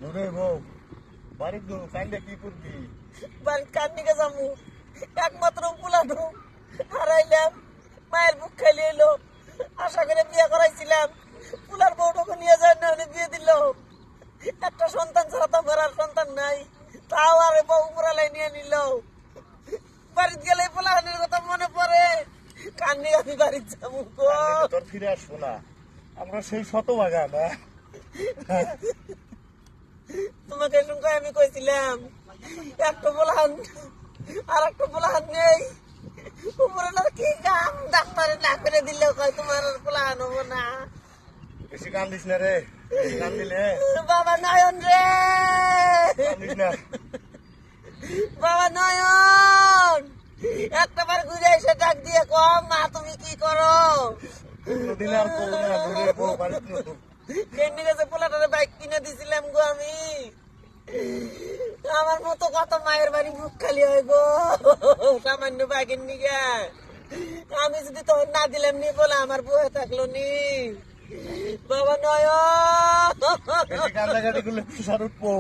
নুরে বউ বাড়ি দু কাইন্ডে কি করবি? বাড়ি কান্দিকে যাবো, একমাত্র পোলানো হারাইলাম, মায়ের বুক খাইলে এলো, আশা করে বিয়ে করাইছিলাম, পোলার বউটাকে নিয়ে যায় না বিয়ে দিল, একটা সন্তান ছাড়া তো আমার আর সন্তান নাই, তাও আর বউ পুরালাই নিয়ে নিল। বাড়িতে গেলে পোলাহানের কথা মনে পড়ে, কান্দি আমি বাড়িতে যাবো গো। তোর ফিরে আসবো না, আমরা সেই শতভাগা না। তোমাকে সঙ্গে আমি কইছিলাম একটা পোলাহান আর একটা পোলাহান নেই, উপরে কি কাম ডাক্তারে না করে দিলে কয় তোমার আর পোলাহান হবো না। বেশি কান্দিস না রে, বেশি কান্দিলে বাবা নয়ন রে, কান্দিস না। বাবা নয়ন, একটা বার ঘুরে এসে ডাক দিয়ে কম মা তুমি কি করো। কোনদিন আর বউ না, নুরে বউ বাড়ি দু। কেন্দ্রি গেছে পোলাটারে বাইক কিনে দিছিলাম গো আমি, আমার মতো কত মায়ের বাড়ি মুখ খালি হয় গো সামান্য বাইকের নিগে। আমি যদি তখন না দিলাম নি বলে আমার বউ থাকলো নি। বাবা নয় বেশি কান্দাকাটি করলে প্রেশার উঠবো।